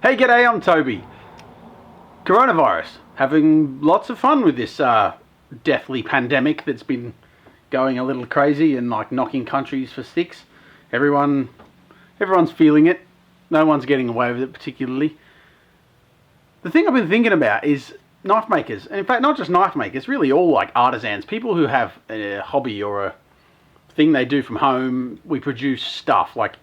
Hey, g'day, I'm Toby. Coronavirus. Having lots of fun with this deathly pandemic that's been going a little crazy and like knocking countries for six. Everyone's feeling it. No one's getting away with it particularly. The thing I've been thinking about is knife makers. And in fact, not just knife makers, really all like artisans. People who have a hobby or a thing they do from home. We produce stuff. Like,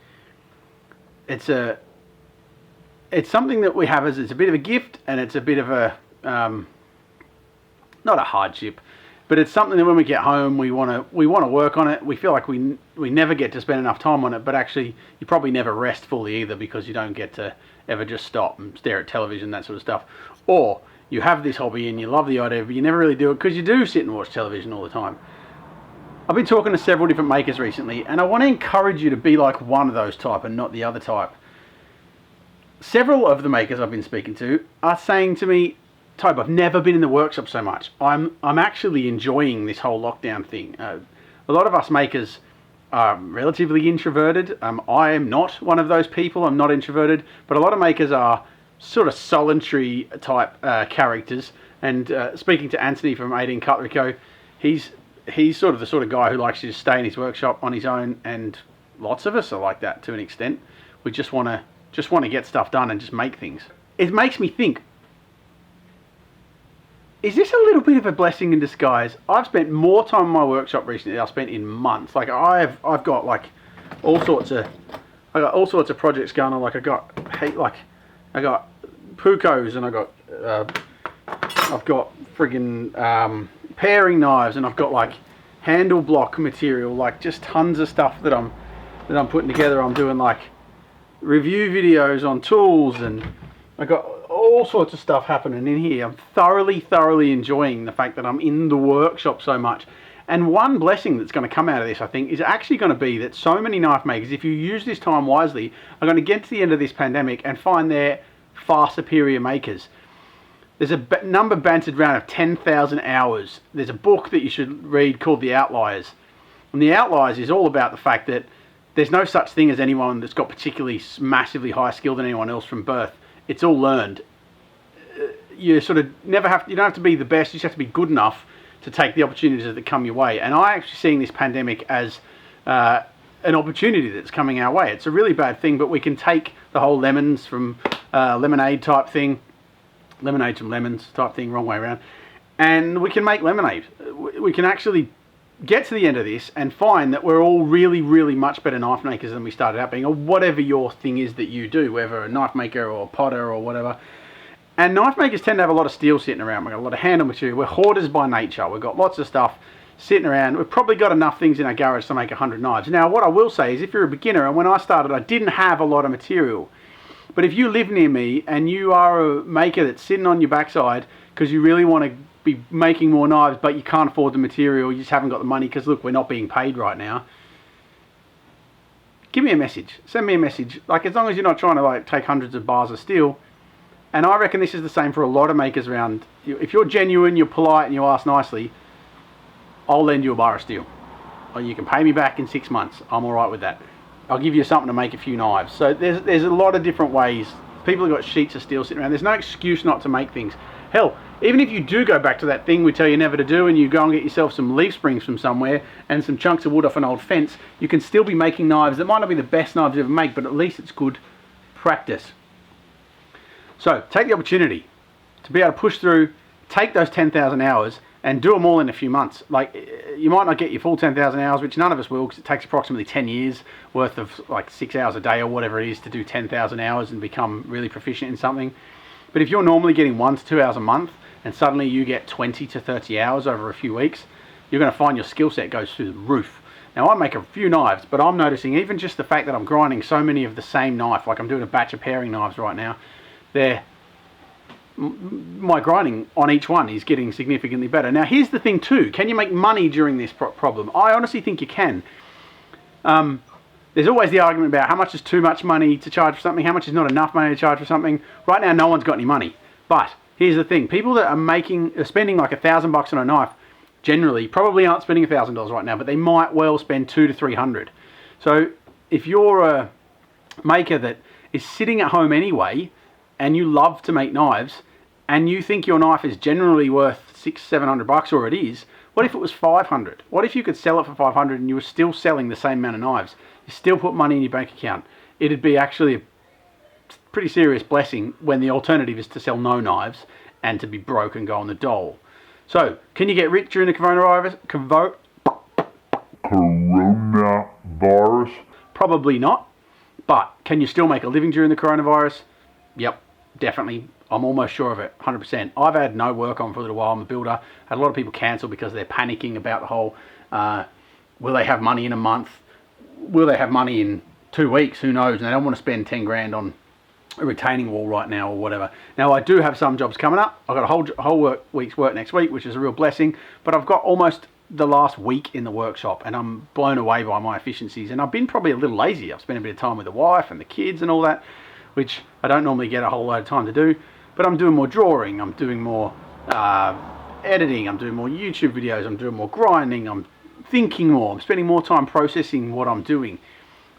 it's something that we have as it's a bit of a gift, and it's a bit of a not a hardship, but it's something that when we get home we want to work on it. We feel like we never get to spend enough time on it, but actually you probably never rest fully either, because you don't get to ever just stop and stare at television, that sort of stuff. Or you have this hobby and you love the idea, but you never really do it because you do sit and watch television all the time. I've been talking to several different makers recently, and I want to encourage you to be like one of those type and not the other type. Several of the makers I've been speaking to are saying to me, Tobe, I've never been in the workshop so much. I'm actually enjoying this whole lockdown thing. A lot of us makers are relatively introverted. I am not one of those people. I'm not introverted, but a lot of makers are sort of solitary type characters. And speaking to Anthony from 18 Cutlery Co, he's sort of the sort of guy who likes to just stay in his workshop on his own, and lots of us are like that to an extent. We just want to get stuff done and just make things. It makes me think, is this a little bit of a blessing in disguise? I've spent more time in my workshop recently than I've spent in months. Like I've got like all sorts of projects going on. Like I got puukos, and I've got friggin' paring knives, and I've got like handle block material, like just tons of stuff that I'm putting together. I'm doing like review videos on tools, and I got all sorts of stuff happening in here. I'm thoroughly enjoying the fact that I'm in the workshop so much. And one blessing that's going to come out of this, I think, is actually going to be that so many knife makers, if you use this time wisely, are going to get to the end of this pandemic and find they're far superior makers. There's a number bantered around of 10,000 hours. There's a book that you should read called The Outliers. And The Outliers is all about the fact that there's no such thing as anyone that's got particularly massively higher skill than anyone else from birth. It's all learned. You sort of you don't have to be the best, you just have to be good enough to take the opportunities that come your way. And I actually seeing this pandemic as an opportunity that's coming our way. It's a really bad thing, but we can take the whole lemons from lemonade type thing, lemonade from lemons type thing, wrong way around, and we can make lemonade. We can actually get to the end of this and find that we're all really much better knife makers than we started out being, or whatever your thing is that you do, whether a knife maker or a potter or whatever. And knife makers tend to have a lot of steel sitting around. We've got a lot of handle material. We're hoarders by nature. We've got lots of stuff sitting around. We've probably got enough things in our garage to make 100 knives. Now, what I will say is, if you're a beginner, and when I started I didn't have a lot of material, but if you live near me and you are a maker that's sitting on your backside because you really want to be making more knives, but you can't afford the material, you just haven't got the money because look, we're not being paid right now, give me a message, send me a message. Like, as long as you're not trying to like take hundreds of bars of steel. And I reckon this is the same for a lot of makers around. If you're genuine, you're polite, and you ask nicely, I'll lend you a bar of steel, or you can pay me back in 6 months. I'm all right with that. I'll give you something to make a few knives. So there's a lot of different ways. People have got sheets of steel sitting around. There's no excuse not to make things. Hell, even if you do go back to that thing we tell you never to do, and you go and get yourself some leaf springs from somewhere and some chunks of wood off an old fence, you can still be making knives that might not be the best knives you ever make, but at least it's good practice. So take the opportunity to be able to push through, take those 10,000 hours and do them all in a few months. Like, you might not get your full 10,000 hours, which none of us will, because it takes approximately 10 years worth of like 6 hours a day or whatever it is to do 10,000 hours and become really proficient in something. But if you're normally getting 1 to 2 hours a month and suddenly you get 20 to 30 hours over a few weeks, you're going to find your skill set goes through the roof. Now, I make a few knives, but I'm noticing even just the fact that I'm grinding so many of the same knife, like I'm doing a batch of paring knives right now, my grinding on each one is getting significantly better. Now, here's the thing too. Can you make money during this problem? I honestly think you can. There's always the argument about how much is too much money to charge for something, how much is not enough money to charge for something. Right now, no one's got any money. But here's the thing. People that are spending like $1,000 on a knife, generally probably aren't spending $1,000 right now, but they might well spend $200 to $300. So if you're a maker that is sitting at home anyway, and you love to make knives, and you think your knife is generally worth $600-700, or it is, what if it was 500? What if you could sell it for 500 and you were still selling the same amount of knives? You still put money in your bank account. It'd be actually a pretty serious blessing when the alternative is to sell no knives and to be broke and go on the dole. So, can you get rich during the coronavirus? Probably not. But can you still make a living during the coronavirus? Yep, definitely. I'm almost sure of it, 100%. I've had no work on for a little while. I'm a builder. Had a lot of people cancel because they're panicking about the whole, will they have money in a month? Will they have money in 2 weeks? Who knows? And they don't want to spend 10 grand on a retaining wall right now or whatever. Now, I do have some jobs coming up. I've got a whole week's work next week, which is a real blessing. But I've got almost the last week in the workshop, and I'm blown away by my efficiencies. And I've been probably a little lazy. I've spent a bit of time with the wife and the kids and all that, which I don't normally get a whole load of time to do. But I'm doing more drawing, I'm doing more editing, I'm doing more YouTube videos, I'm doing more grinding, I'm thinking more, I'm spending more time processing what I'm doing.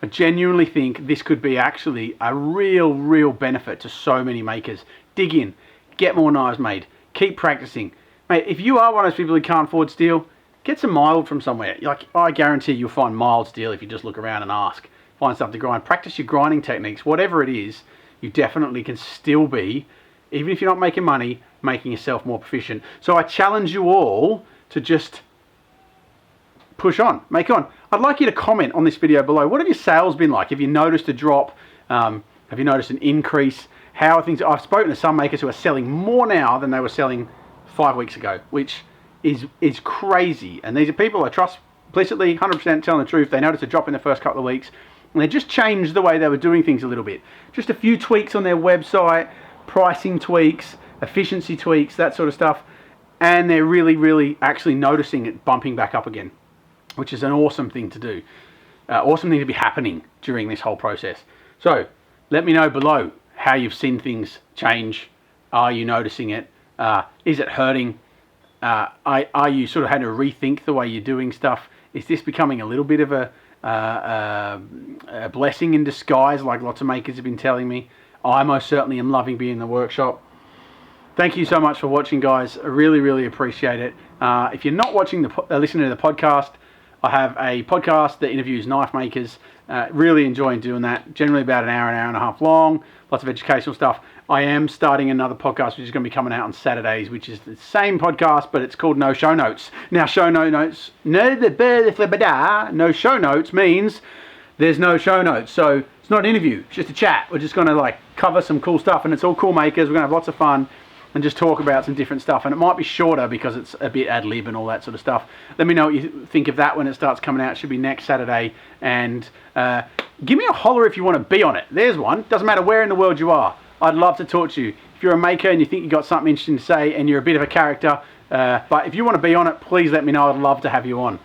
I genuinely think this could be actually a real benefit to so many makers. Dig in, get more knives made, keep practicing. Mate, if you are one of those people who can't afford steel, get some mild from somewhere. Like, I guarantee you'll find mild steel if you just look around and ask. Find stuff to grind. Practice your grinding techniques. Whatever it is, you definitely can still be, even if you're not making money, making yourself more proficient. So I challenge you all to just push on, make on. I'd like you to comment on this video below. What have your sales been like? Have you noticed a drop? Have you noticed an increase? How are things? I've spoken to some makers who are selling more now than they were selling 5 weeks ago, which is crazy. And these are people I trust implicitly, 100% telling the truth. They noticed a drop in the first couple of weeks, and they just changed the way they were doing things a little bit. Just a few tweaks on their website, pricing tweaks, efficiency tweaks, that sort of stuff, and they're really actually noticing it bumping back up again, which is an awesome thing to do. Awesome thing to be happening during this whole process. So let me know below how you've seen things change. Are you noticing it? Is it hurting? Are you sort of having to rethink the way you're doing stuff? Is this becoming a little bit of a blessing in disguise, like lots of makers have been telling me? I most certainly am loving being in the workshop. Thank you so much for watching, guys. I really appreciate it. If you're not watching listening to the podcast, I have a podcast that interviews knife makers. Really enjoying doing that. Generally about an hour and a half long. Lots of educational stuff. I am starting another podcast which is going to be coming out on Saturdays, which is the same podcast, but it's called No Show Notes. Now, no show notes means there's no show notes. So it's not an interview, it's just a chat. We're just going to like cover some cool stuff, and it's all cool makers. We're going to have lots of fun and just talk about some different stuff. And it might be shorter because it's a bit ad lib and all that sort of stuff. Let me know what you think of that when it starts coming out. It should be next Saturday. And give me a holler if you want to be on it. There's one. Doesn't matter where in the world you are. I'd love to talk to you. If you're a maker and you think you've got something interesting to say and you're a bit of a character, but if you want to be on it, please let me know. I'd love to have you on.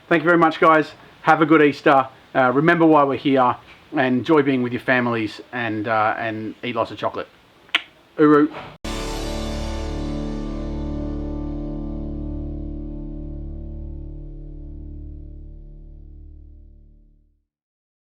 Thank you very much, guys. Have a good Easter. Remember why we're here, and enjoy being with your families, and eat lots of chocolate. Uru.